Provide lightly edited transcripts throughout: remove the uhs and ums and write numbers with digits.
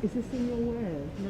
Is this in your way? No.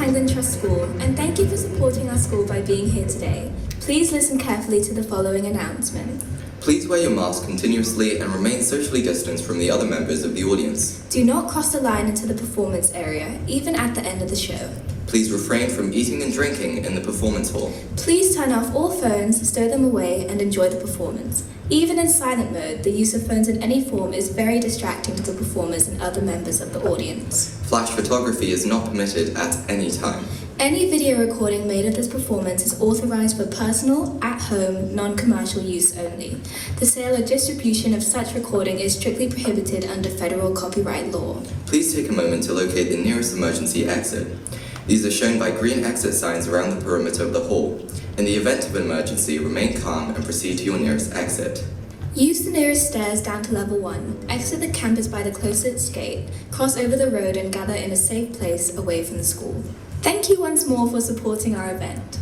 Brandon Trust School, and thank you for supporting our school by being here today. Please listen carefully to the following announcement. Please wear your mask continuously and remain socially distanced from the other members of the audience. Do not cross the line into the performance area, even at the end of the show. Please refrain from eating and drinking in the performance hall. Please turn off all phones, stow them away, and enjoy the performance. Even in silent mode, the use of phones in any form is very distracting to the performers and other members of the audience. Flash photography is not permitted at any time. Any video recording made of this performance is authorized for personal, at-home, non-commercial use only. The sale or distribution of such recording is strictly prohibited under federal copyright law. Please take a moment to locate the nearest emergency exit. These are shown by green exit signs around the perimeter of the hall. In the event of an emergency, remain calm and proceed to your nearest exit. Use the nearest stairs down to level 1, exit the campus by the closest gate, cross over the road and gather in a safe place away from the school. Thank you once more for supporting our event.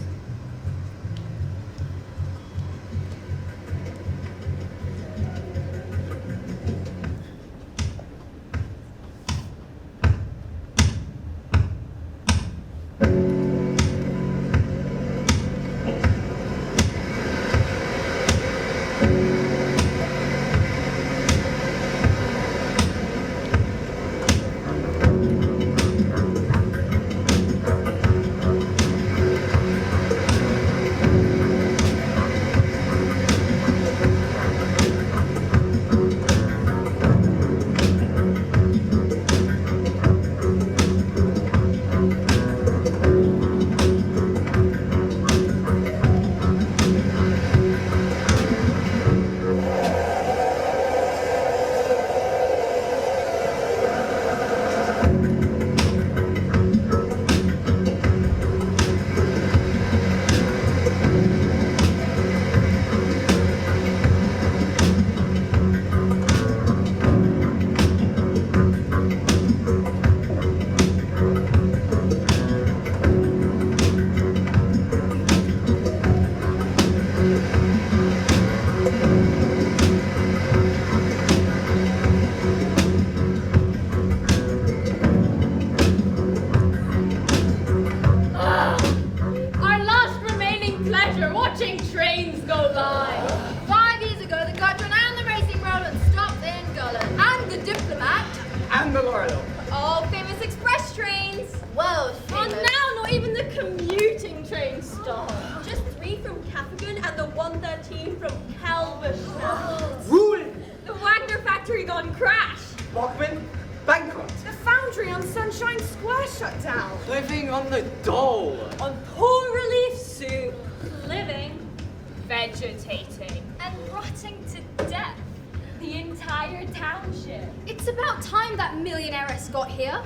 It's about time that millionairess got here.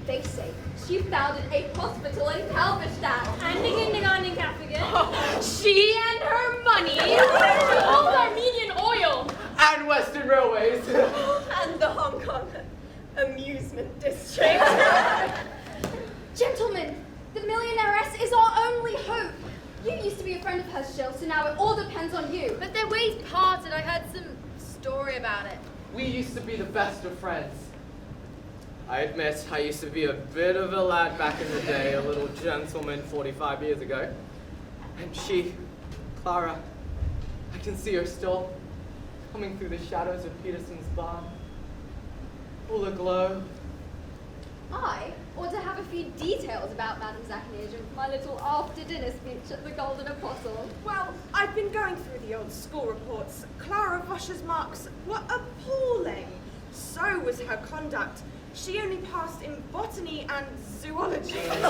They say she founded a hospital in Halberstadt. And a kindergarten in Kaffingen. She and her money. All Armenian oil. And Western Railways. And the Hong Kong amusement district. Gentlemen, the millionairess is our only hope. You used to be a friend of hers, Jill, so now it all depends on you. But their ways parted. I heard some story about it. We used to be the best of friends. I admit, I used to be a bit of a lad back in the day, a little gentleman 45 years ago. And she, Clara, I can see her still, coming through the shadows of Peterson's barn, all aglow. I ought to have a few details about Madame Zachnesian for my little after-dinner speech at the Golden Apostle. Well, I've been going through the old school reports. Clara Vosch's marks were appalling. So was her conduct. She only passed in botany and zoology. Good.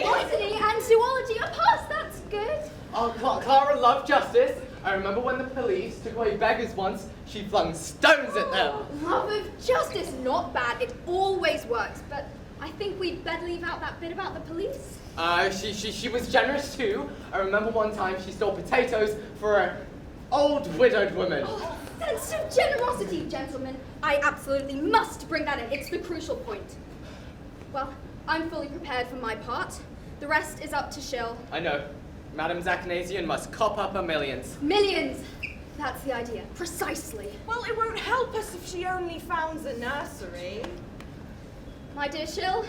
Botany and zoology are passed, that's good. Oh, Clara loved justice. I remember when the police took away beggars once, she flung stones at them. Love of justice, not bad. It always works, but I think we'd better leave out that bit about the police. She was generous too. I remember one time she stole potatoes for an old widowed woman. Oh, sense of generosity, gentlemen. I absolutely must bring that in. It's the crucial point. Well, I'm fully prepared for my part. The rest is up to Shill. I know. Madame Zachnesian must cop up her millions. Millions! That's the idea. Precisely. Well, it won't help us if she only founds a nursery. My dear Shill,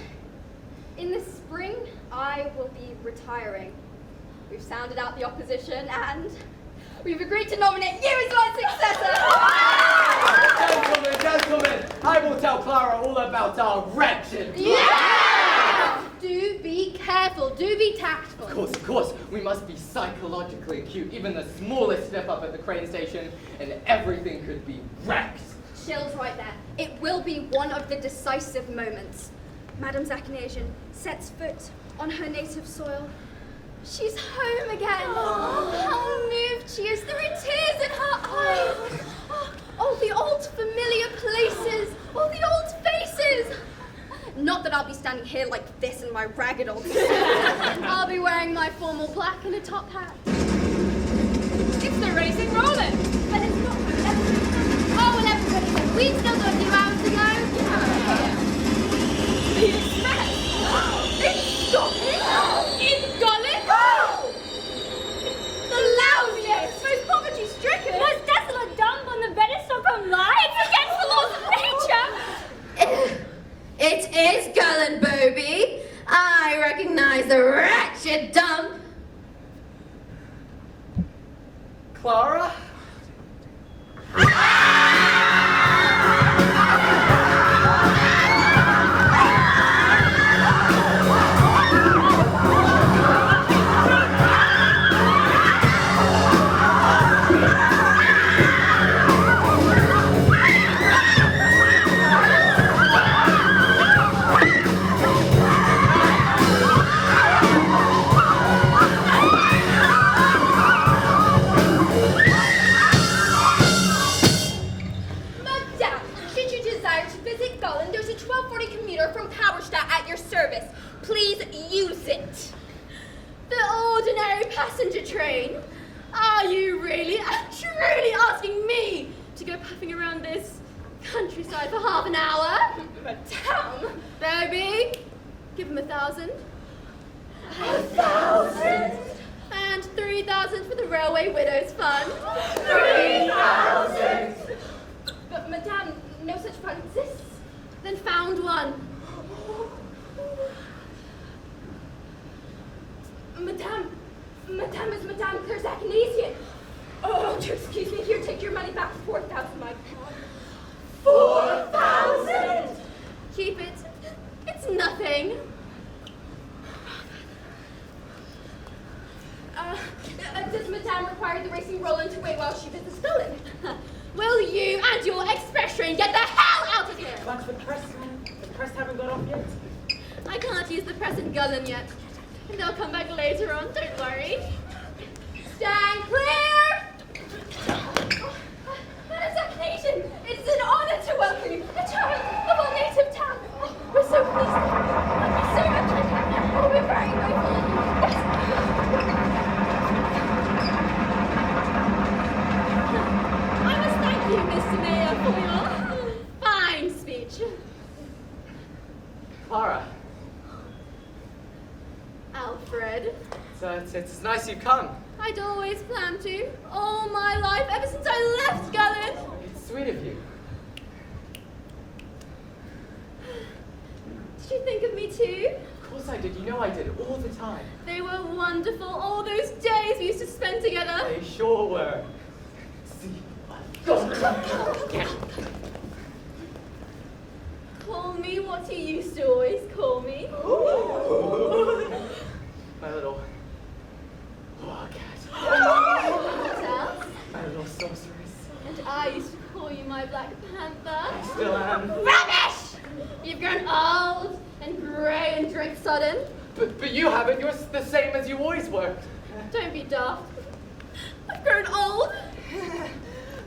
In the spring, I will be retiring. We've sounded out the opposition and we've agreed to nominate you as my successor. Gentlemen, I will tell Clara all about our wretched... Yeah! Do be careful, do be tactful. Of course, we must be psychologically acute. Even the smallest step up at the crane station and everything could be wrecked. Shill's right there. It will be one of the decisive moments. Madame Zachanasian sets foot on her native soil. She's home again. How moved she is. There are tears in her eyes. Oh, the old familiar places. Oh, the old faces. Not that I'll be standing here like this in my ragged old suit. I'll be wearing my formal black and a top hat. It's the Racing Roland. But it's not oh, and everybody said we've still got a few hours to go. The Express. It's stopping. In Gullet. The lousiest, most poverty-stricken. Most desolate dump on the Venice Stockholm line. It's against the laws of nature. It is Gullen, Bobby. I recognize the wretched dump. Clara? Madame, should you desire to visit Gullen, there's a 1240 commuter from Halberstadt at your service. Please use it. The ordinary passenger train? Are you really and truly asking me to go puffing around this countryside for half an hour? Madame, baby, give him 1,000. 1,000? And 3,000 for the Railway Widows Fund. 3,000! But Madame, no such fund exists. Then found one. Madame, is Madame Claire Zachanasian. Oh, do excuse me, here, take your money back. 4,000, my God. 4,000! Keep it. It's nothing. Does Madame require the Racing Roland to wait while she visits Gullen? Will you and your express train get the hell out of here? But the press haven't got off yet. I can't use the press in Gullen yet. They'll come back later on, don't worry. Stand clear! Madame Zachanasian, it's an honor to welcome you, a child of our native town. Oh, we're so pleased. Thank you so much. Oh, we're very grateful. Yes. I must thank you, Mr. Mayor, for your fine speech. Clara, Alfred, it's nice you've come. I'd always planned to, all my life, ever since I left Gullen. It's sweet of you. Did you think of me too? Of course I did. You know I did all the time. They were wonderful, all those days we used to spend together. They sure were. See, Call me what you used to always call me. my little cat. What else? My little sorceress. And I used to call you my Black Panther. Still am. Rubbish! You've grown old and grey and drink sodden. But you haven't. You're the same as you always were. Don't be daft. I've grown old.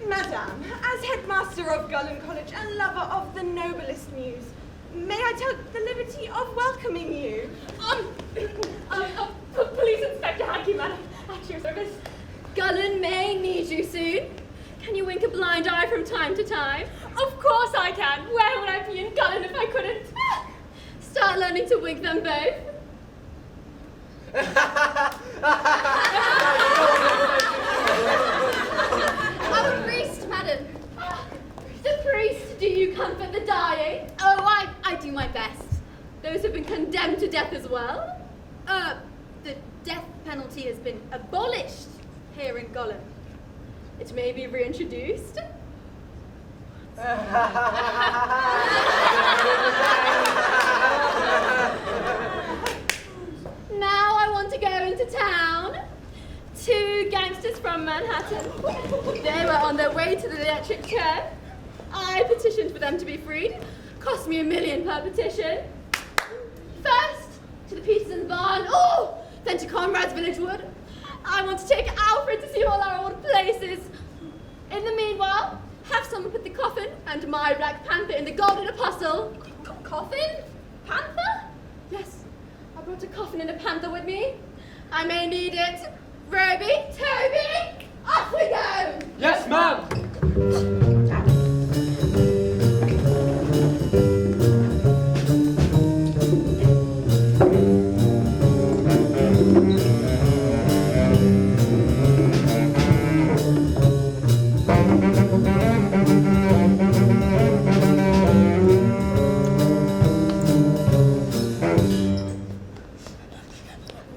Madame, as headmaster of Gullen College and lover of the noblest muse, may I take the liberty of welcoming you? Police Inspector Hankey, madam. At your service. Gullen may need you soon. Can you wink a blind eye from time to time? Of course I can. Where would I be in Gullen if I couldn't? Start learning to wink them both. Our priest, madam. The priest, do you comfort the dying? Oh, I do my best. those who've been condemned to death as well. The death penalty has been abolished here in Gollum. It may be reintroduced. Now I want to go into town. 2 gangsters from Manhattan. They were on their way to the electric chair. I petitioned for them to be freed. Cost me $1 million per petition. First to the Peterson Barn. Oh, then to Conrad's Village Wood. I want to take Alfred to see all our old places. In the meanwhile, have someone put the coffin and my Black Panther in the Golden Apostle. Coffin? Panther? Yes, I brought a coffin and a panther with me. I may need it. Roby, Toby, off we go! Yes, ma'am!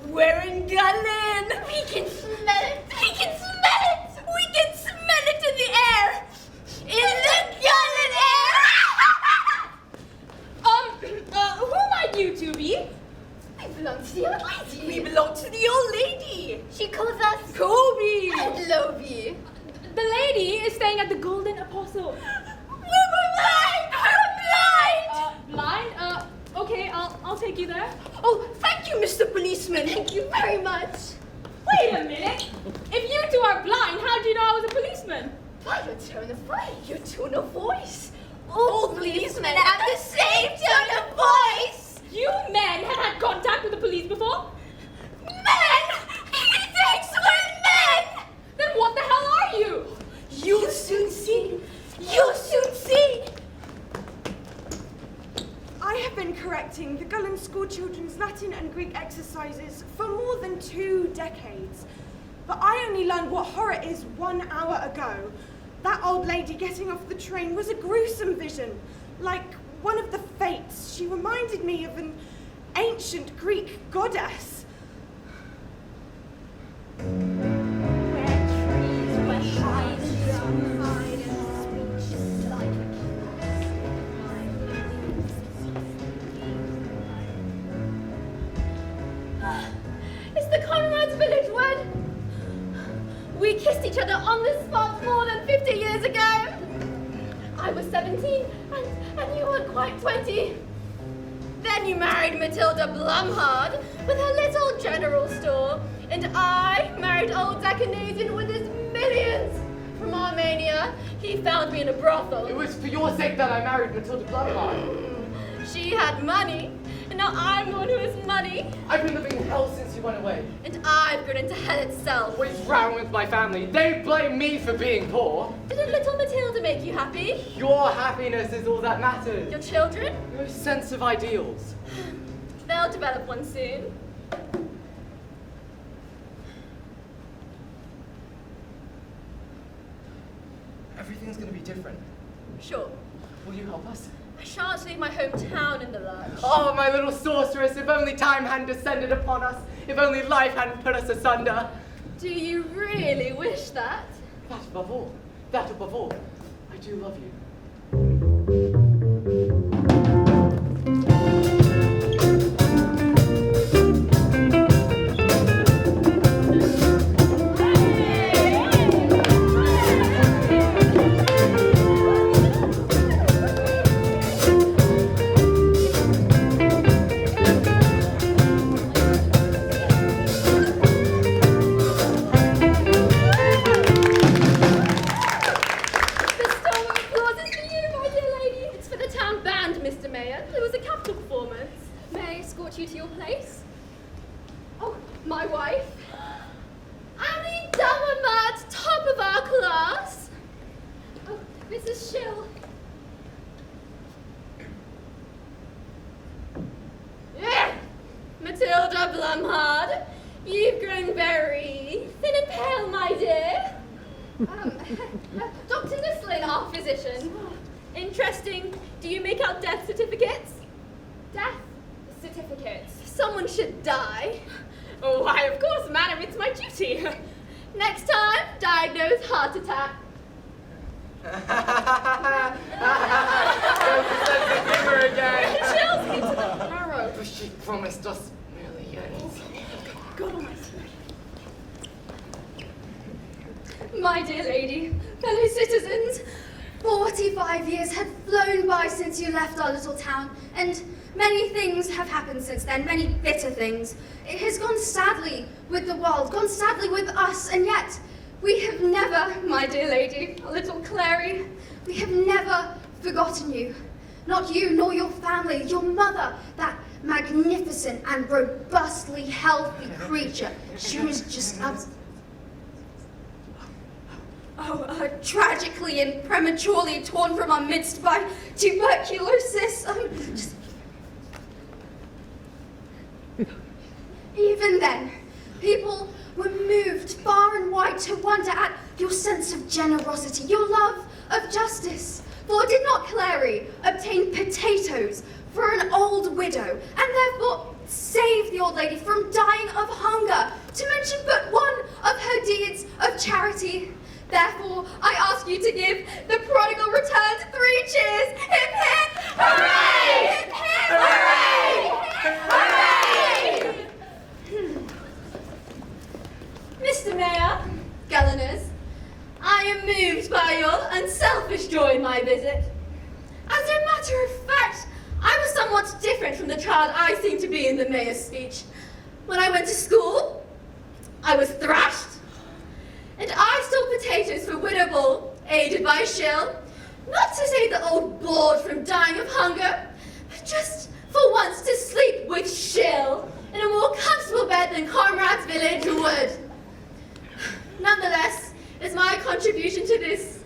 We're in Gullen. We can smell it. We can smell it. We can smell it in the air. In the Gullen air. Who might you two be? We belong to the old lady. We belong to the old lady. She calls us Kobe and Lovey. The lady is staying at the Golden Apostle. We're blind. We're blind. Blind? Okay, I'll take you there. Oh, thank you, Mr. Policeman. Thank you very much. Wait a minute. If you two are blind, how do you know I was a policeman? By your tone of voice. Your tone of voice. All policemen have the same tone of voice. You men have had contact with the police before? Men! He thinks we're men! Then what the hell are you? You'll soon see. You'll soon see. I have been correcting the Gullen school children's Latin and Greek exercises for more than 2 decades. But I only learned what horror is 1 hour ago. That old lady getting off the train was a gruesome vision, like one of the fates. She reminded me of an ancient Greek goddess. It's the Conrad's Village Wood. We kissed each other on the spot more than 50 years ago. I was 17 and you weren't quite 20. Then you married Matilda Blumhard with her little general store, and I married old Dakanasian with his millions. From Armenia, he found me in a brothel. It was for your sake that I married Matilda Blumhard. She had money, and now I'm the one who has money. I've been living in hell since you went away. And I've grown into hell itself. What is wrong with my family? They blame me for being poor. Didn't little Matilda make you happy? Your happiness is all that matters. Your children? Your sense of ideals. They'll develop one soon. Everything's gonna be different. Sure. Will you help us? I shan't leave my hometown in the lurch. Oh, my little sorceress, if only time hadn't descended upon us. If only life hadn't put us asunder. Do you really wish that? That above all. That above all. I do love you. You to your place? Oh, my wife. Annie Dummermutt, top of our class. Oh, Mrs. Schill. Yeah, Matilda Blumhard. You've grown very thin and pale, my dear. Dr. Nislin, our physician. Interesting. Do you make out death certificates? Death certificates. Someone should die. Oh, why, of course, madam, it's my duty. Next time, diagnose heart attack. Again. Chills me to the marrow. But she promised us millions. God almighty. My dear lady, fellow citizens, 45 years have flown by since you left our little town, and many things have happened since then, many bitter things. It has gone sadly with the world, gone sadly with us, and yet we have never, my dear lady, our little Clary, we have never forgotten you. Not you, nor your family, your mother, that magnificent and robustly healthy creature. She was just tragically and prematurely torn from our midst by tuberculosis. Even then, people were moved far and wide to wonder at your sense of generosity, your love of justice. For did not Clary obtain potatoes for an old widow, and therefore save the old lady from dying of hunger, to mention but one of her deeds of charity? Therefore, I ask you to give the prodigal return 3 cheers. Hip, hip, hooray! Hip, hip, hooray! Hooray! Mr. Mayor, Gulliners, I am moved by your unselfish joy in my visit. As a matter of fact, I was somewhat different from the child I seem to be in the mayor's speech. When I went to school, I was thrashed, and I stole potatoes for Widow Bull, aided by Shill, not to save the old board from dying of hunger, but just for once to sleep with Shill in a more comfortable bed than Comrade's village would. Nonetheless, as my contribution to this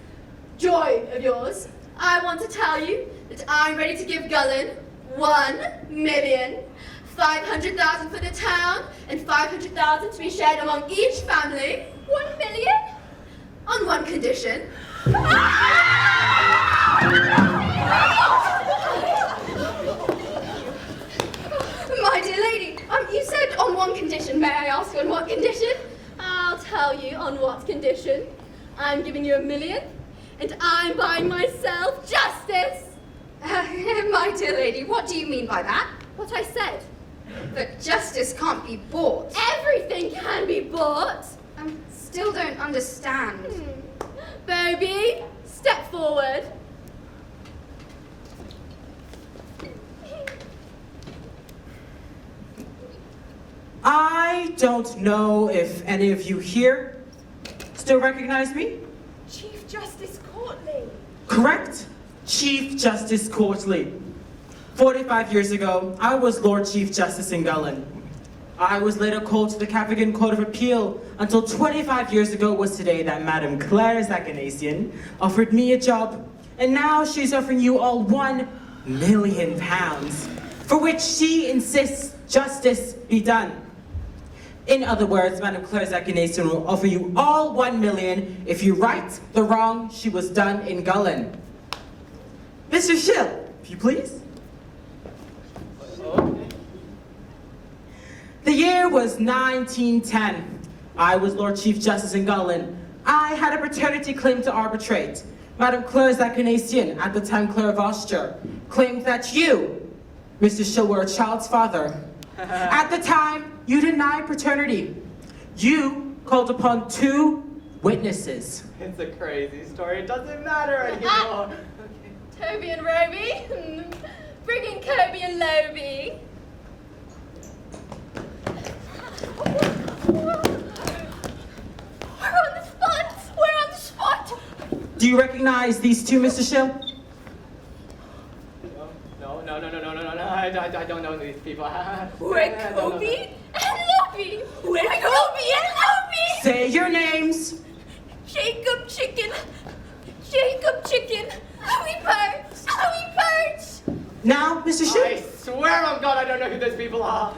joy of yours, I want to tell you that I'm ready to give Gullin 1,500,000 for the town and 500,000 to be shared among each family. 1 million? On one condition. My dear lady, you said on one condition. May I ask on what condition? I'll tell you on what condition. I'm giving you 1 million, and I'm buying myself justice. My dear lady, what do you mean by that? What I said. That justice can't be bought. Everything can be bought. I still don't understand. Bobby, step forward. I don't know if any of you here still recognize me. Chief Justice Courtley. Correct? Chief Justice Courtley. 45 years ago, I was Lord Chief Justice in Gullin. I was later called to the Cavigan Court of Appeal until 25 years ago was today that Madam Claire Zachanasian offered me a job, and now she's offering you all £1 million, for which she insists justice be done. In other words, Madam Claire Zachanasian will offer you all 1 million if you right the wrong she was done in Gullin. Mr. Shill, if you please. The year was 1910. I was Lord Chief Justice in Gullin. I had a paternity claim to arbitrate. Madam Claire Zachanasian, at the time Claire of Austria, claimed that you, Mr. Shill, were a child's father. At the time, you denied paternity. You called upon 2 witnesses. It's a crazy story. It doesn't matter anymore. Toby and Roby. Bring in Kobe and Loby. We're on the spot! We're on the spot! Do you recognize these 2, Mr. Shill? No. I don't know these people. We're Kobe and Loby! We're Kobe and Loby! Say your names. Jacob Chicken! Jacob Chicken! Louie Perch! Louie Perch! Now, Mr. Shill? I swear on God I don't know who those people are.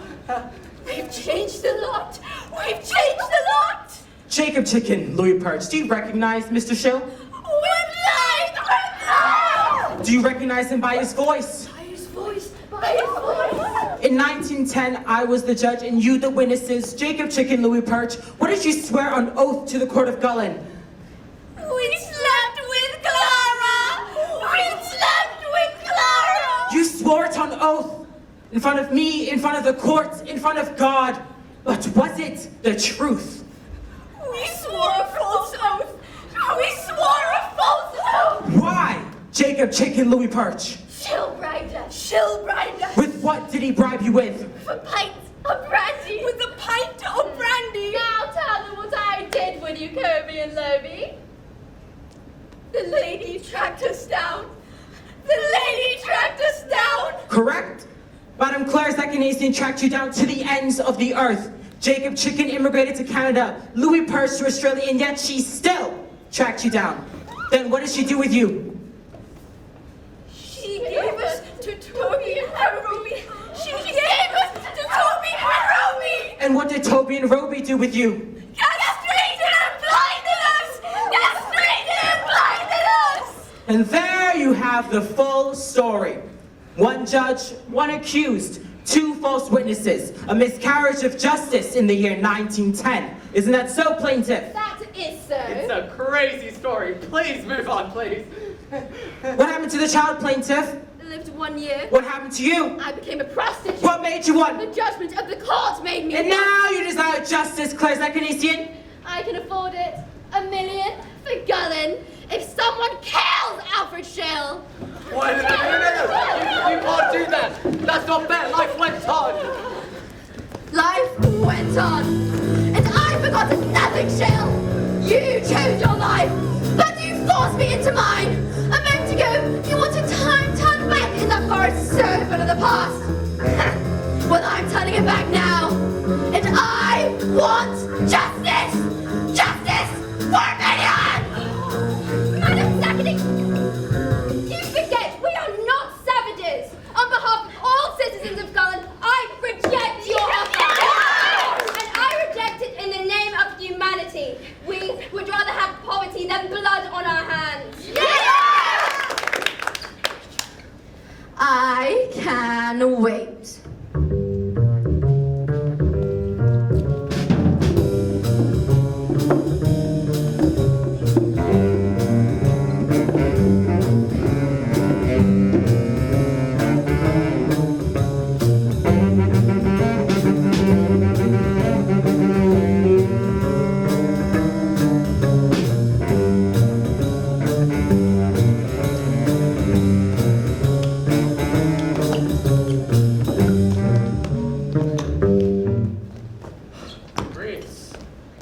We've changed a lot! We've changed a lot! Jacob Chicken, Louis Perch. Do you recognize Mr. Shill? We're blind! We're blind! Do you recognize him by his voice? By his voice! By his voice! In in 1910 I was the judge and you the witnesses, Jacob Chicken Louis Perch, what did you swear on oath to the court of Gullin? We slept with Clara! We slept with Clara! You swore it on oath, in front of me, in front of the court, in front of God. But was it the truth? We swore a false oath! We swore a false oath! Why, Jacob Chicken Louis Perch? She'll bribe us. She'll bribe us. With what did he bribe you with? With a pint of brandy. With a pint of brandy. Now tell them what I did with you, Kirby and Lobie. The lady tracked us down. The lady tracked us down. Correct? Madame Claire Zachanasian tracked you down to the ends of the earth. Jacob Chicken immigrated to Canada, Louis Perch to Australia, and yet she still tracked you down. Then what did she do with you? She gave us to Toby and Roby. She gave us to Toby and Roby. And what did Toby and Roby do with you? Castrated and blinded us. Castrated and blinded us. And there you have the full story. One judge, one accused, two false witnesses, a miscarriage of justice in the year 1910. Isn't that so, plaintiff? That is so. It's a crazy story. Please move on, please. What happened to the child, plaintiff? Lived 1 year. What happened to you? I became a prostitute. What made you one? The judgment of the court made me And one. now you desire justice, Claire Zachanasian? I can afford it. $1 million for Gullin if someone kills Alfred Shell. Wait a minute, no. You can't do that. That's not fair. Life went on. Life went on, and I forgot nothing, Shell. You chose your life, but you forced me into mine. A moment ago, you wanted time turned back in that forest so full of the past. Well, I'm turning it back now, and I want justice! Justice for a million! Madam Zackany, you forget we are not savages. On behalf of all citizens of Gullin, I reject your offer. And I reject it in the name of humanity. We would rather have poverty than blood on our hands. I can wait. Greece.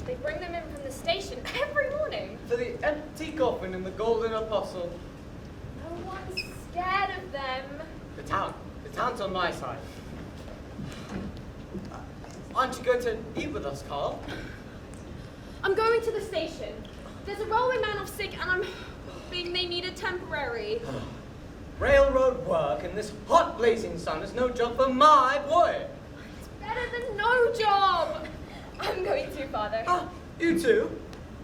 They bring them in from the station every morning. For the empty coffin and the golden apostle. No one's scared of them. The town's on my side. Aren't you going to eat with us, Carl? I'm going to the station. There's a railway man off sick and I'm hoping they need a temporary. Railroad work in this hot blazing sun is no job for my boy. Better than no job. I'm going too, Father. Ah, you too?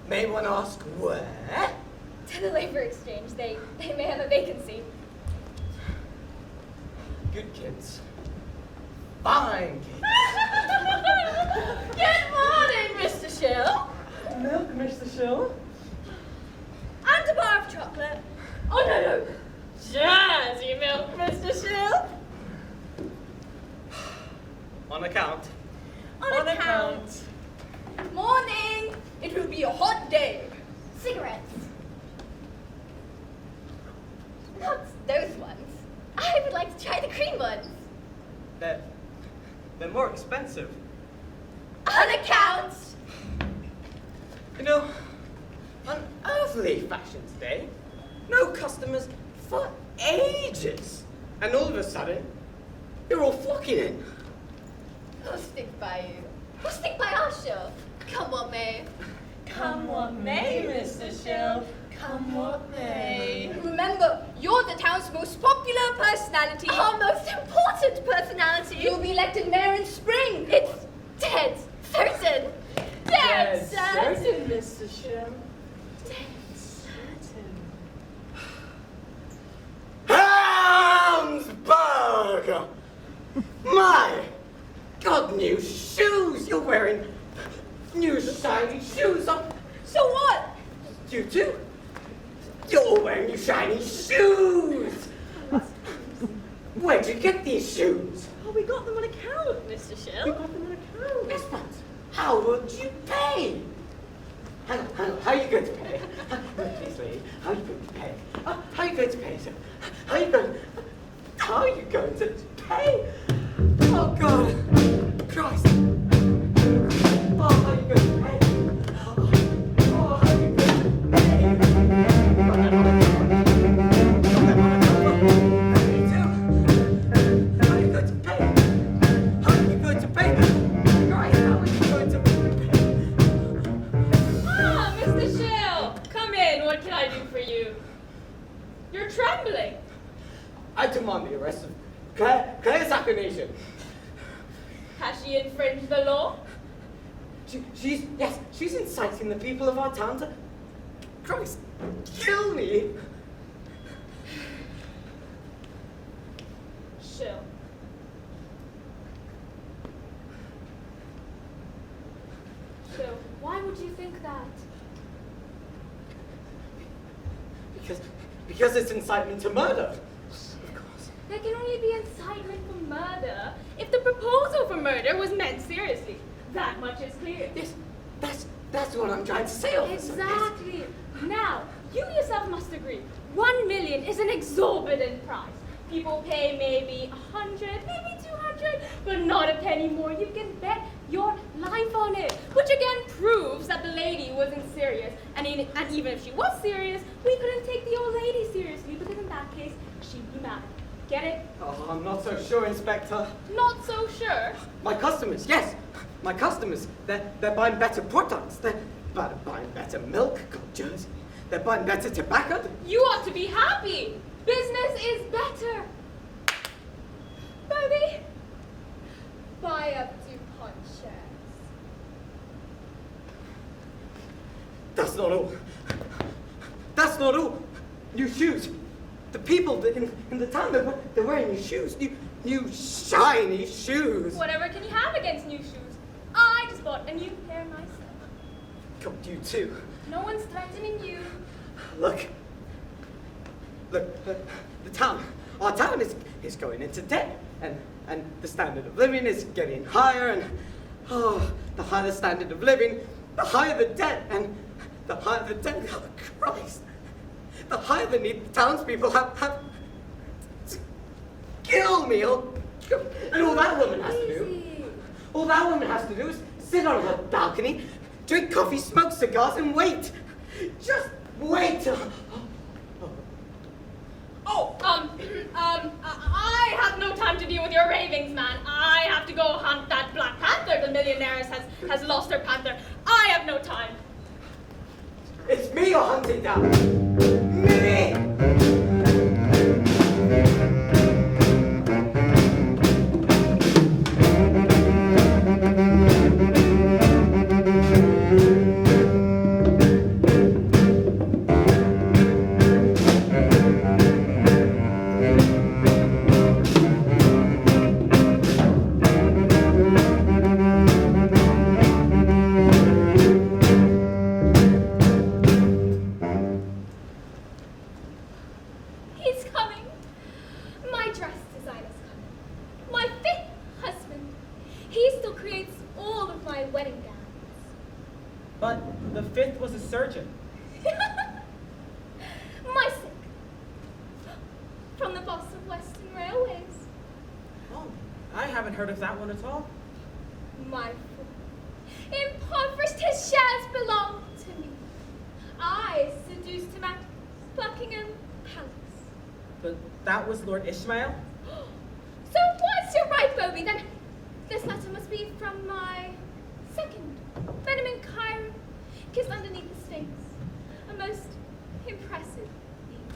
May one ask where? To the labor exchange. They may have a vacancy. Good kids. Fine kids. Good morning, Mr. Shill. Milk, Mr. Shill? And a bar of chocolate. Oh, no. Jazzy milk, Mr. Shill. On account. On account. Morning. It will be a hot day. Cigarettes. Not those ones. I would like to try the cream ones. They're more expensive. On account. You know, unearthly fashion today. No customers for ages. And all of a sudden, you're all flocking in. Who'll stick by you? Who'll stick by our show? Come what may. Come what may, Mr. Shill. Come what may. Remember, you're the town's most popular personality. Our most important personality. You'll be elected mayor in spring. It's dead. Certain. Dead certain. Mr. Shill. Hamsburg! My God, new shoes! You're wearing new shiny shoes. So what? You too? You're wearing new shiny shoes! Where'd you get these shoes? Oh, we got them on account, Mr. Shill. We got them on account. Yes, but how would you pay? Hang on, how are you going to pay? Please, lady, how are you going to pay? How are you going to pay, sir? How are you going to pay? Oh, God. Christ. Oh, how are you going to pay? Oh, how are you going to pay? How are you going to pay? How are you going to pay? Christ, how are you going to pay? Ah, Mr. Shill! Come in, what can I do for you? You're trembling. I demand the arrest of Claire Sacronation. Has she infringed the law? She's inciting the people of our town to, Christ, kill me. Shill. Shill, why would you think that? Because it's incitement to murder. There can only be incitement for murder if the proposal for murder was meant seriously. That much is clear. Yes, that's what I'm trying to say, officer. Exactly. Now, you yourself must agree, 1 million is an exorbitant price. People pay maybe 100, maybe 200, but not a penny more. You can bet your life on it, which again proves that the lady wasn't serious. And even if she was serious, we couldn't take the old lady seriously because in that case, she'd be mad. Get it? Oh, I'm not so sure, Inspector. Not so sure. My customers, yes, my customers, they're buying better products. They're buying better milk, God Jersey. They're buying better tobacco. You ought to be happy. Business is better. Bobby, buy up DuPont shares. That's not all. That's not all. New shoes. The people in the town, they're wearing new shoes. New shiny shoes. Whatever can you have against new shoes? I just bought a new pair myself. God, you too. No one's threatening you. Look, the town, our town is going into debt, and the standard of living is getting higher, and the higher the standard of living, the higher the debt, and the higher the debt, oh Christ, the higher the need the townspeople have to kill me, and all that woman has to do is sit on her balcony, drink coffee, smoke cigars, and wait. Just wait. I have no time to deal with your ravings, man. I have to go hunt that Black Panther. The millionaires has lost her panther. I have no time. It's me you're hunting down. Me! He's coming. My dress designer's coming. My fifth husband. He still creates all of my wedding gowns. But the fifth was a surgeon. My sixth. From the boss of Western Railways. Oh, I haven't heard of that one at all. My fourth. Impoverished, his shares belong to me. I seduced him at Buckingham Palace. But that was Lord Ishmael? So what's your right, Bobby? Then this letter must be from my second, Benjamin Cairo, kissed underneath the Sphinx. A most impressive evening.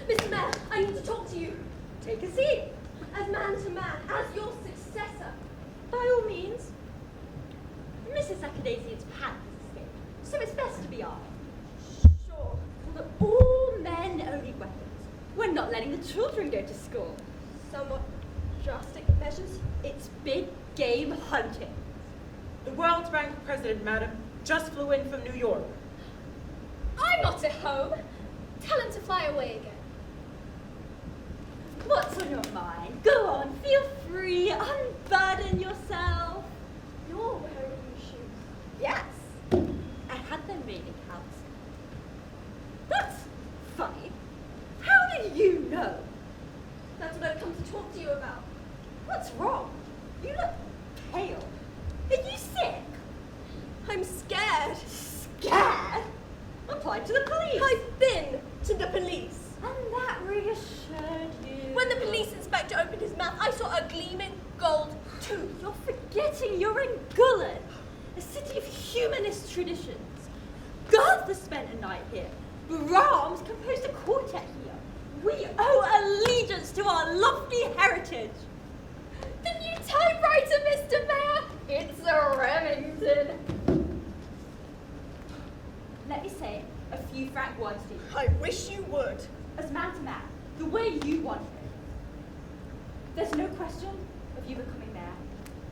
Mr. Mayor, I need to talk to you. Take a seat. As man to man, as your successor. By all means. Mrs. Acadasian's palace escape, so it's best to be armed. Sure. But all men only weapons. We're not letting the children go to school. Somewhat drastic measures. It's big game hunting. The World Bank president, madam, just flew in from New York. I'm not at home. Tell him to fly away again. What's on your mind? Go on, feel free, unburden yourself. You're wearing new shoes. Yes, I had them made in house. That's funny. How did you know? That's what I've come to talk to you about. What's wrong? You look pale. Are you sick? I'm scared. Scared? Apply to the police. I've been to the police. And that reassured you. When the police inspector opened his mouth, I saw a gleaming gold tooth. You're forgetting you're in Gulen, a city of humanist traditions. Goethe spent a night here. Brahms composed a quartet here. We owe allegiance to our lofty heritage. The new typewriter, Mr. Mayor. It's a Remington. Let me say a few frank words to you. I wish you would. As man to man, the way you want it. There's no question of you becoming mayor.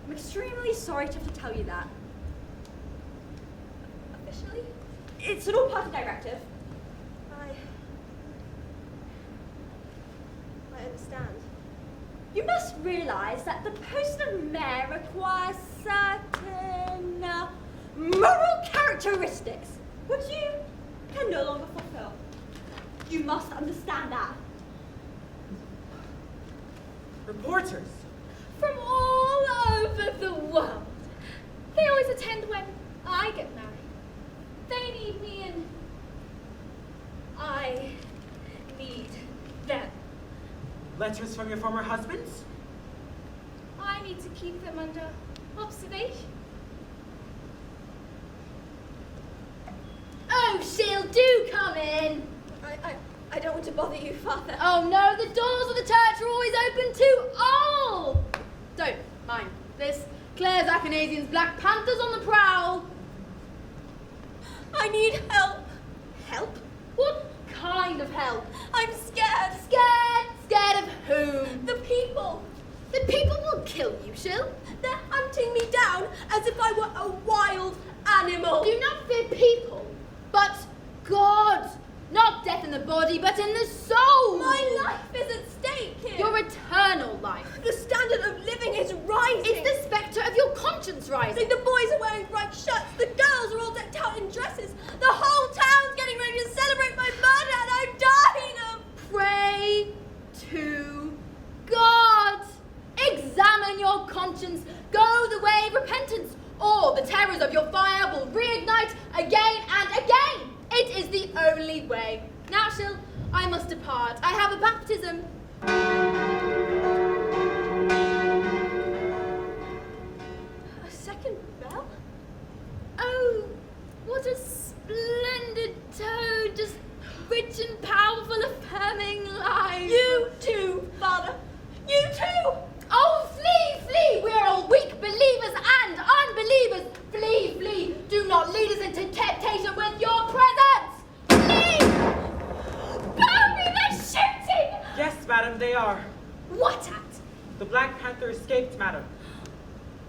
I'm extremely sorry to have to tell you that. Officially? It's an all-party directive. I understand. You must realize that the post of mayor requires certain moral characteristics, which you can no longer fulfill. You must understand that. Reporters. From all over the world. They always attend when I get married. They need me and I need them. Letters from your former husbands? I need to keep them under observation. Oh, she'll do come in. I don't want to bother you, Father. Oh no, the doors of the church are always open to all. Don't mind this. Claire's Athanasian's Black Panthers on the prowl. I need help. Help? What kind of help? I'm scared. Scared? Scared of whom? The people. The people will kill you, Shill. They're hunting me down as if I were a wild animal. Do not fear people, but God. Not death in the body, but in the soul. My life is at stake here. Your eternal life. The standard of living is rising. It's the spectre of your conscience rising. The boys are wearing bright shirts. The girls are all decked out in dresses. The whole town's getting ready to celebrate my murder, and I'm dying of... Pray to God. Examine your conscience. Go the way of repentance, or the terrors of your fire will reignite again and again. It is the only way. Now, Shill, I must depart. I have a baptism. A second bell? Oh, what a splendid toad, just rich and powerful, affirming life. You too, Father. You too. Oh, flee, flee. We are all weak believers and unbelievers. Flee, flee. Do not lead us into temptation with your presence. Flee. Bobby, they're shooting. Yes, madam, they are. What at? The Black Panther escaped, madam.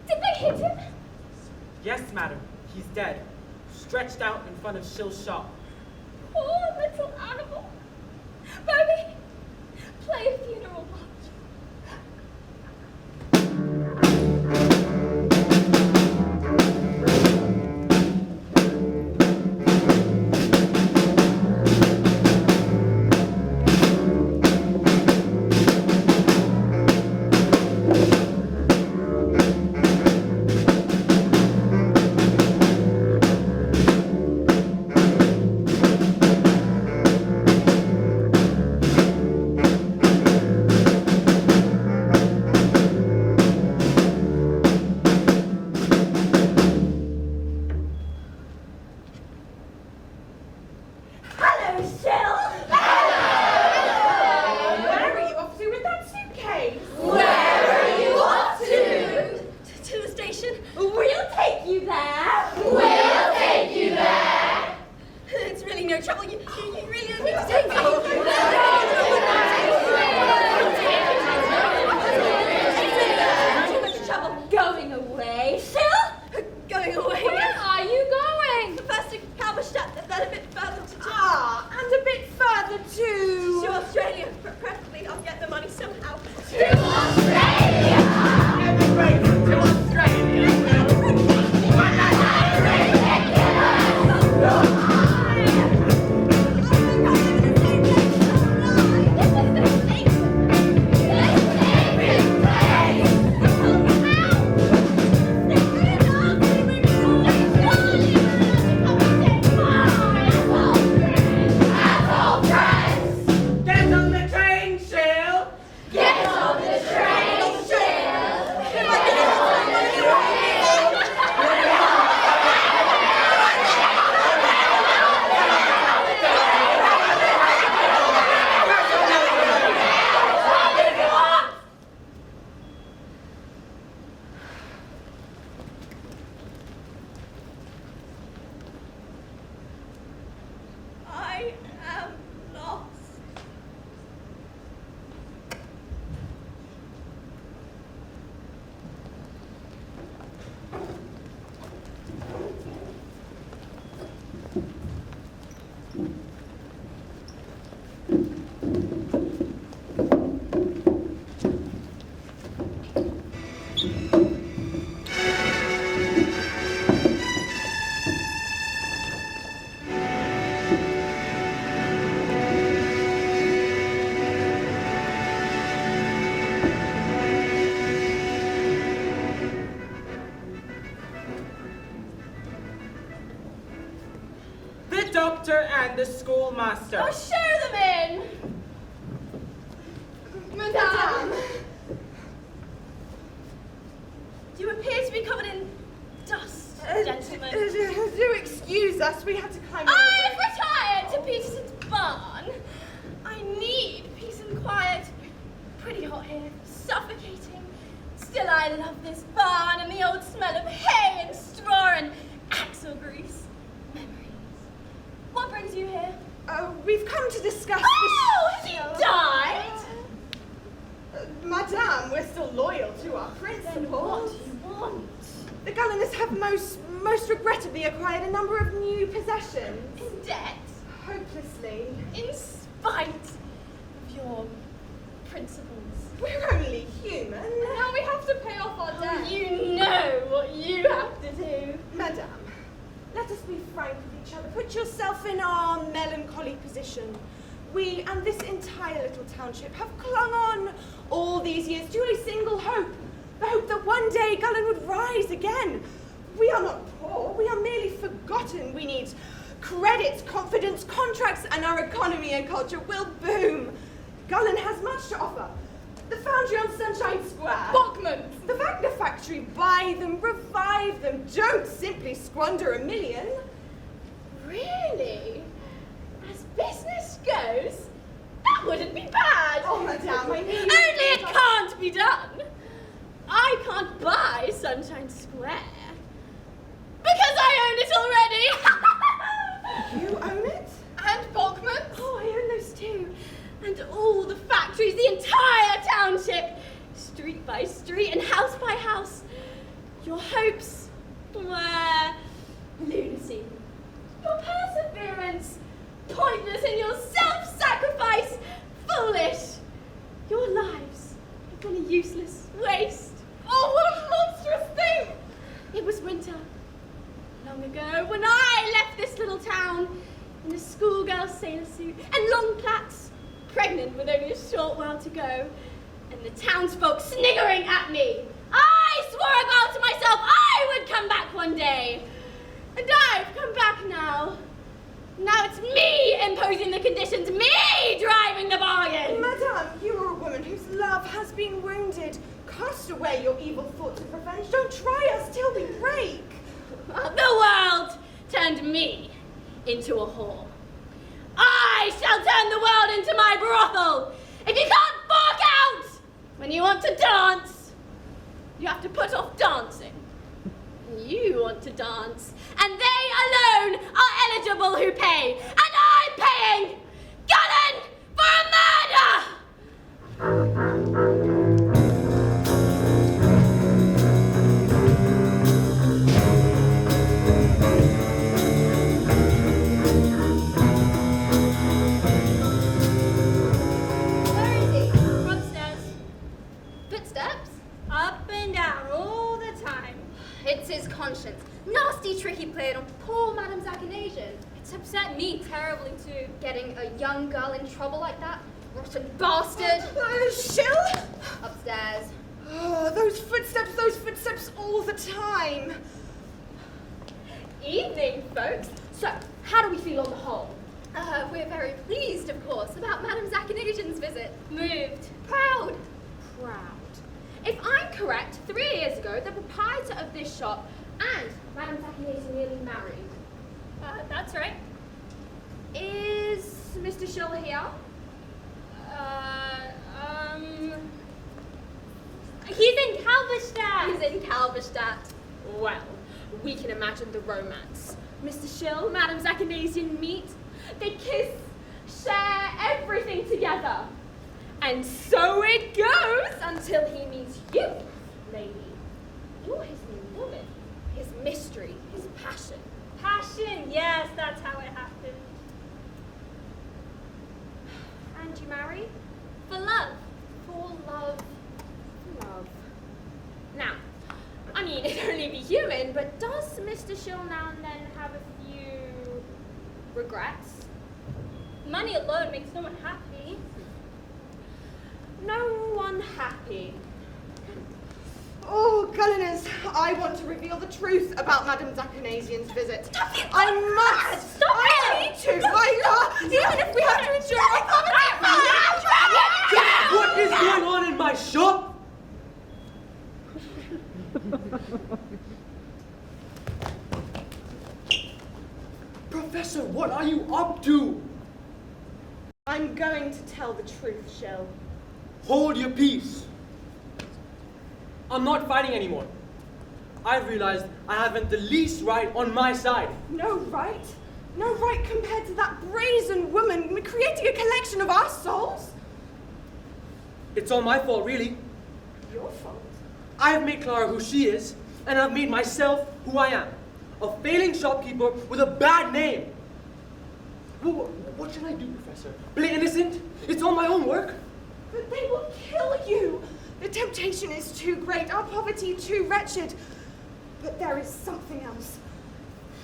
Did they hit him? Yes, madam. He's dead. Stretched out in front of Shill's shop. Poor little animal. Bobby, play a funeral march. To Australia! Emigrate to Australia! But that's ridiculous! Get on the train, Shale! Get on the train, I am lost. The doctor and the schoolmaster. Oh, show them in! Madame! You appear to be covered in dust, gentlemen. Do excuse us, we had to climb over. I've retired to Peterson's barn. I need peace and quiet. Pretty hot here, suffocating. Still, I love this barn and the old smell of hay and straw and axle grease. Memories. What brings you here? We've come to discuss Oh, the has he died? Madame, we're still loyal to our Then principles. what do you want? The Gulliners have most regrettably acquired a number of new possessions. In debt? Hopelessly. In spite of your principles? We're only human. Now we have to pay off our debt. You know what you have to do. Madame, let us be frank with each other. Put yourself in our melancholy position. We and this entire little township have clung on all these years to a single hope. The hope that one day Gullen would rise again. We are not poor, we are merely forgotten. We need credits, confidence, contracts, and our economy and culture will boom. Gullen has much to offer. The foundry on Sunshine Square. Bachman's. The Wagner factory. Buy them, revive them. Don't simply squander $1 million. Really? As business goes, that wouldn't be bad. Oh, Madame, I mean... Only it can't be done. I can't buy Sunshine Square. Because I own it already. You own it? And Bachman's. Oh, I own those too. And all the factories, the entire township. Street by street and house by house. Your hopes were lunacy. Your perseverance, pointless, and your self-sacrifice, foolish. Your lives have been a useless waste. Oh, what a monstrous thing! It was winter, long ago, when I left this little town in a schoolgirl sailor suit and long plaits, pregnant with only a short while to go, and the townsfolk sniggering at me. I swore a vow to myself I would come back one day. And I've come back now. Now it's me imposing the conditions, me driving the bargain. Madame, you are a woman whose love has been wounded. Cast away your evil thoughts of revenge. Don't try us till we break. The world turned me into a whore. I shall turn the world into my brothel. If you can't fork out when you want to dance, you have to put off dancing. You want to dance, and they alone are eligible who pay, and I'm paying Gullen for a murder! Where is he? Upstairs. Footsteps? Up and down all the time. It's his conscience. Nasty trick he played on poor Madame Zachanasian. It's upset me terribly too. Getting a young girl in trouble like that? Rotten bastard! Shill? Upstairs. Oh, those footsteps all the time. Evening, folks. So, how do we feel on the whole? We're very pleased, of course, about Madame Zachanasian's visit. Moved. Proud. Proud. If I'm correct, 3 years ago, the proprietor of this shop and Madame Zachanasian nearly married. That's right. Is Mr. Schill here? He's in Halberstadt. He's in Halberstadt. Well, we can imagine the romance. Mr. Schill, Madame Zachanasian meet. They kiss, share everything together. And so it goes until he meets you, lady. You're his new woman, his mystery, his passion. Passion, yes, that's how it happened. And you marry? For love. For love. Love. Now, I mean, it'd only be human, but does Mr. Schill now and then have a few regrets? Money alone makes no one happy. No one happy. Oh, Gulliners, I want to reveal the truth about Madame Zachanasian's visit. Stop it! I must! Stop I it! need to! Even if we have to endure What is going on in my shop? Professor, what are you up to? I'm going to tell the truth, Shill. Hold your peace. I'm not fighting anymore. I've realized I haven't the least right on my side. No right? No right compared to that brazen woman creating a collection of our souls? It's all my fault, really. Your fault? I've made Clara who she is, and I've made myself who I am. A failing shopkeeper with a bad name. What should I do, Professor? Play innocent? It's all my own work. But they will kill you. The temptation is too great, our poverty too wretched. But there is something else.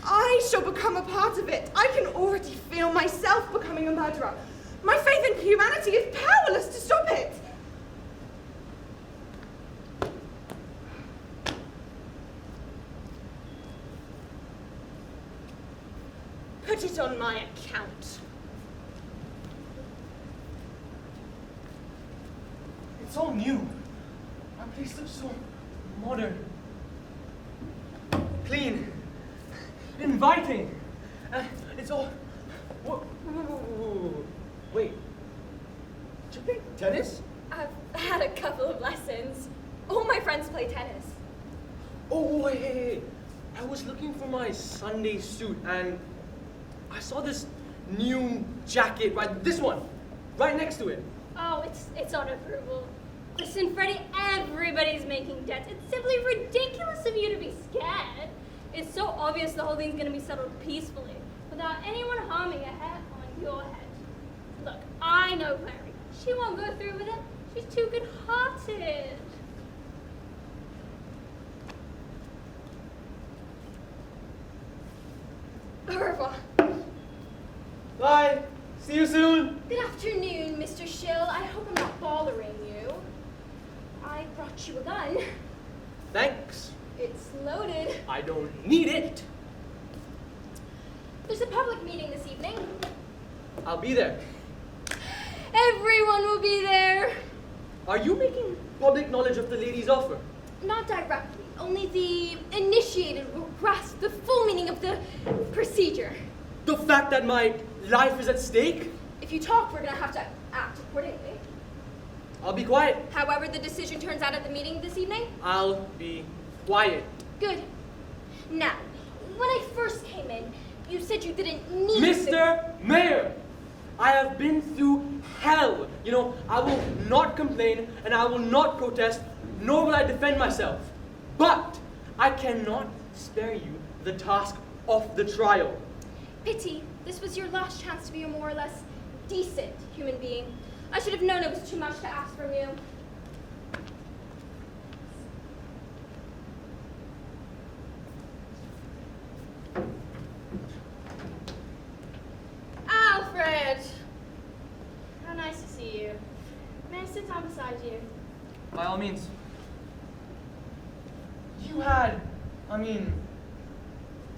I shall become a part of it. I can already feel myself becoming a murderer. My faith in humanity is powerless to stop it. Put it on my account. It's all new. My place looks so modern. Clean. Inviting. It's all... Wait. Did you play tennis? I've had a couple of lessons. All my friends play tennis. Oh, hey. I was looking for my Sunday suit and I saw this new jacket, this one, right next to it. Oh, it's on approval. Listen, Freddie, everybody's making debts. It's simply ridiculous of you to be scared. It's so obvious the whole thing's gonna be settled peacefully, without anyone harming a hair on your head. Look, I know Larry. She won't go through with it. She's too good-hearted. Au revoir. Bye. See you soon. Good afternoon, Mr. Schill. I hope I'm not bothering you. I brought you a gun. Thanks. It's loaded. I don't need it. There's a public meeting this evening. I'll be there. Everyone will be there. Are you making public knowledge of the lady's offer? Not directly. Only the initiated will grasp the full meaning of the procedure. The fact that my life is at stake? If you talk, we're gonna have to act accordingly. I'll be quiet. However the decision turns out at the meeting this evening? I'll be quiet. Good. Now, when I first came in, you said you didn't need Mr. Mayor, I have been through hell. You know, I will not complain and I will not protest, nor will I defend myself. But I cannot spare you the task of the trial. Pity. This was your last chance to be a more or less decent human being. I should have known it was too much to ask from you. you. By all means.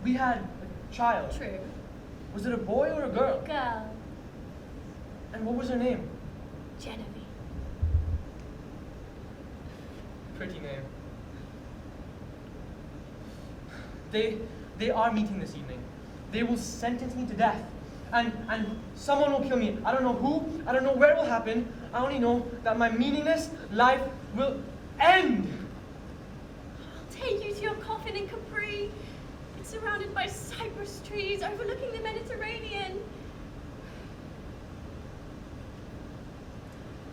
We had a child. True. Was it a boy or a girl? Girl. And what was her name? Genevieve. Pretty name. They are meeting this evening. They will sentence me to death. And someone will kill me. I don't know who, I don't know where it will happen. I only know that my meaningless life will end. I'll take you to your coffin in Capri. It's surrounded by cypress trees overlooking the Mediterranean.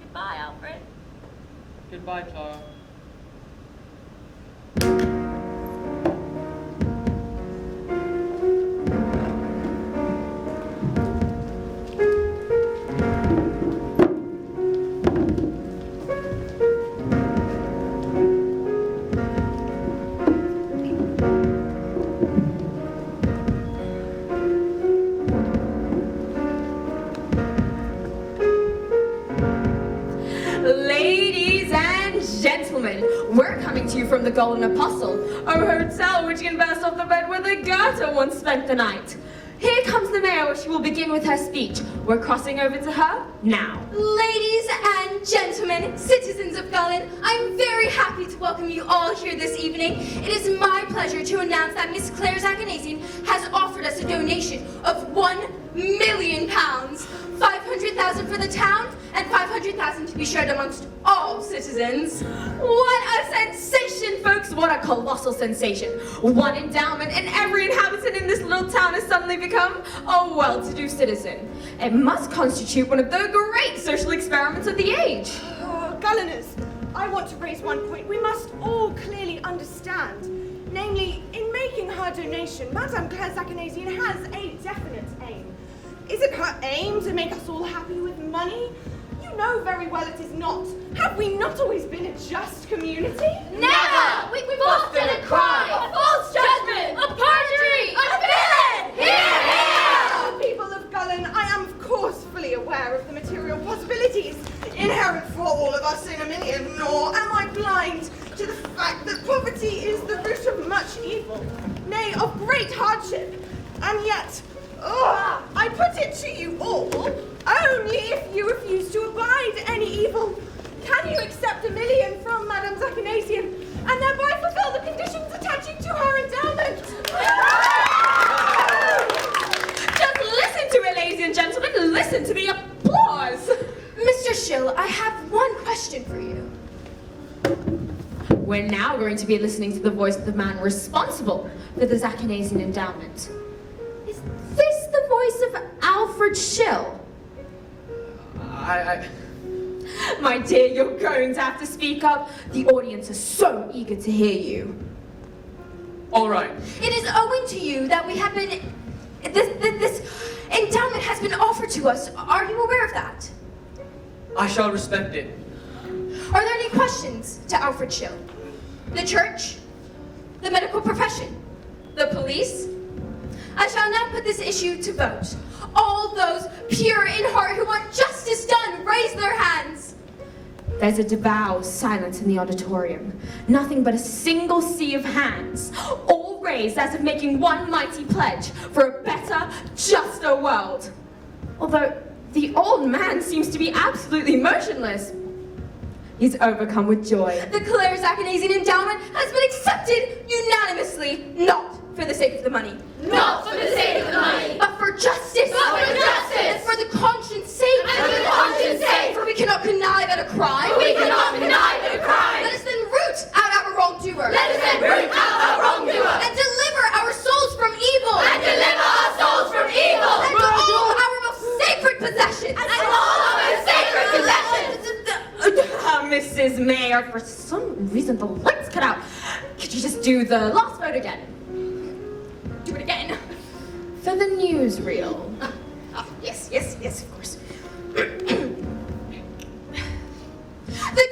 Goodbye, Alfred. Goodbye, Clara. Ladies and gentlemen, we're coming to you from the Golden Apostle, a hotel which can burst off the bed where the Goethe once spent the night. Here comes the mayor, she will begin with her speech. We're crossing over to her now. Ladies and gentlemen, citizens of Gullin, I'm very happy to welcome you all here this evening. It is my pleasure to announce that Miss Claire Zakanasian has offered us a donation of £1 million, 500,000 for the town, and 500,000 to be shared amongst all citizens. What a sensation, folks! What a colossal sensation. One endowment and every inhabitant in this little town has suddenly become a well-to-do citizen. It must constitute one of the great social experiments of the age. Gulliners, I want to raise one point we must all clearly understand. Namely, in making her donation, Madame Claire Zakanasian has a definite aim. Is it her aim to make us all happy with money? You know very well it is not. Have we not always been a just community? Never! We've often a crime, a false judgment, a perjury, a villain! Hear, hear! People of Gullin, I am of course fully aware of the material possibilities inherent for all of us in Arminian, nor am I blind to the fact that poverty is the root of much evil, nay, of great hardship. And yet, I put it to you all, only if you refuse to abide any evil. Can you accept $1 million from Madame Zakanasian and thereby fulfill the conditions attaching to her endowment? Just listen to it, ladies and gentlemen. Listen to the applause. Mr. Schill, I have one question for you. We're now going to be listening to the voice of the man responsible for the Zakanasian endowment. Is this the voice of Alfred Schill? My dear, you're going to have to speak up. The audience is so eager to hear you. All right. It is owing to you that we have been... This endowment has been offered to us. Are you aware of that? I shall respect it. Are there any questions to Alfred Schill? The church? The medical profession? The police? I shall now put this issue to vote. All those pure in heart who want justice done, raise their hands. There's a devout silence in the auditorium. Nothing but a single sea of hands, all raised as if making one mighty pledge for a better, juster world. Although the old man seems to be absolutely motionless. He's overcome with joy. The Claire Zakanasian endowment has been accepted unanimously, not for the sake of the money. Not for the sake of the money. But for justice. But for justice. And for the conscience sake. And for the conscience sake. For we cannot connive at a crime. We cannot connive at a crime. Let us then root out our wrongdoer. Let us then root out our wrongdoer. And deliver our souls from evil. And deliver our souls from evil. And all our most sacred possessions. And all our most sacred possessions. Mrs. Mayor, for some reason the lights cut out. Could you just do the last vote again? Do it again. For the newsreel. Yes, of course. The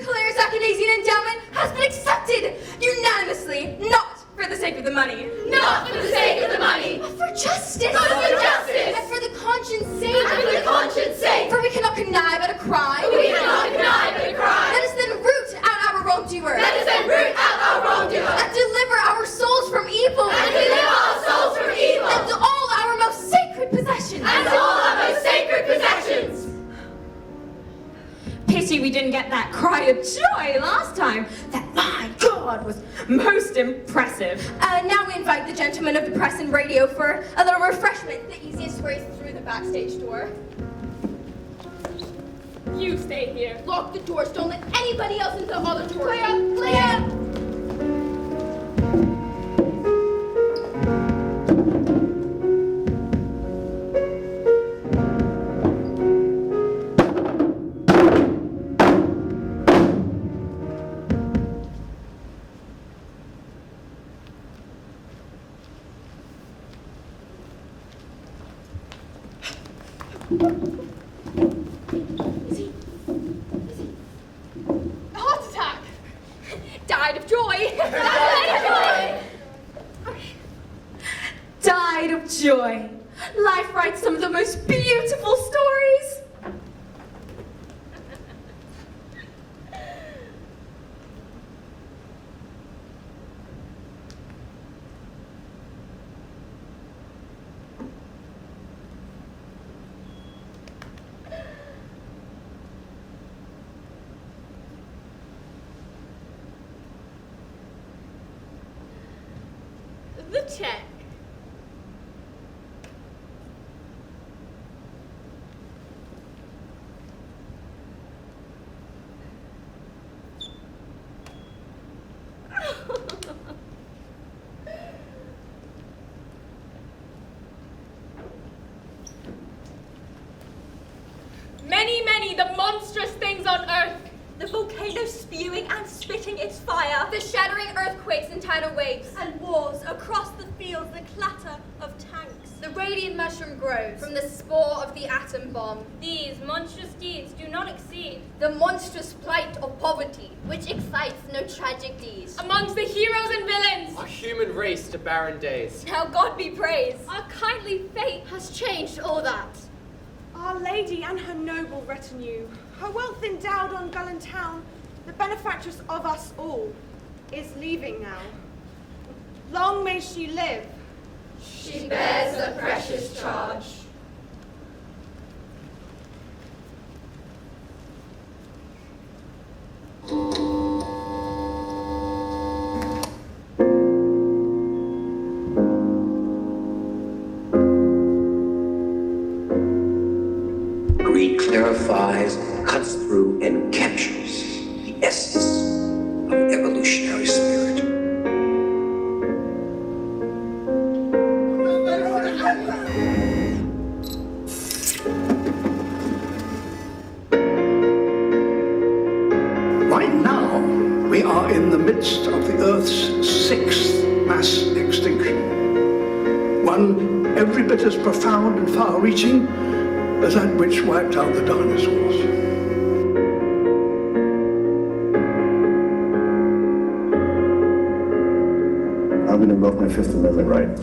Claire Zakanasian endowment has been accepted unanimously, not for the sake of the money. Not for the sake of the money. But for justice. But for justice. And for the conscience sake. And for the conscience sake. For we cannot connive at a crime. We cannot connive at a crime. Let us then wrongdoer. Let us then root out our wrongdoer. And deliver our souls from evil. And deliver our souls from evil. And all our most sacred possessions. And all our most sacred possessions. Pity we didn't get that cry of joy last time. That, my God, was most impressive. Now we invite the gentlemen of the press and radio for a little refreshment. The easiest way is through the backstage door. You stay here. Lock the doors. Don't let anybody else into the auditorium. Clear! Heart attack. Died of joy. Died of joy. Life writes some of the most beautiful stories. The check. Many, the monstrous things on earth. The volcano spewing and spitting its fire. The shattering earthquakes and tidal waves. And wars across the fields, the clatter of tanks. The radiant mushroom grows from the spore of the atom bomb. These monstrous deeds do not exceed. The monstrous plight of poverty, which excites no tragic deeds. Amongst the heroes and villains. Our human race to barren days. Now God be praised. Our kindly fate has changed all that. Our Lady and her noble retinue, her wealth endowed on Gullen town, the benefactress of us all, is leaving now. Long may she live. She bears a precious charge. Greed clarifies, cuts through, and captures the essence of the evolutionary spirit. Right now, we are in the midst of the Earth's sixth mass extinction. One every bit as profound and far-reaching as that which wiped out the dinosaurs. I'm going to invoke my Fifth Amendment right.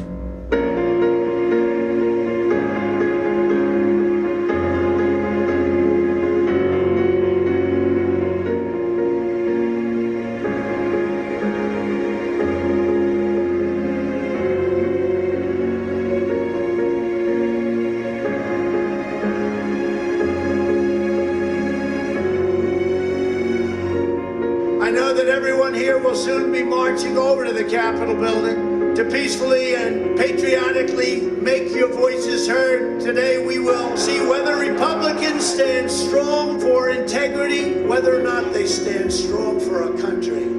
I know that everyone here will soon be marching over to the Capitol building to peacefully and patriotically make your voices heard. Today we will see whether Republicans stand strong for integrity, whether or not they stand strong for our country.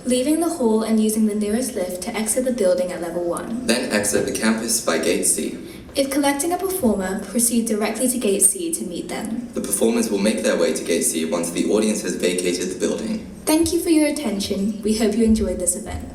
leaving the hall and using the nearest lift to exit the building at level 1. Then exit the campus by Gate C. If collecting a performer, proceed directly to Gate C to meet them. The performers will make their way to Gate C once the audience has vacated the building. Thank you for your attention. We hope you enjoyed this event.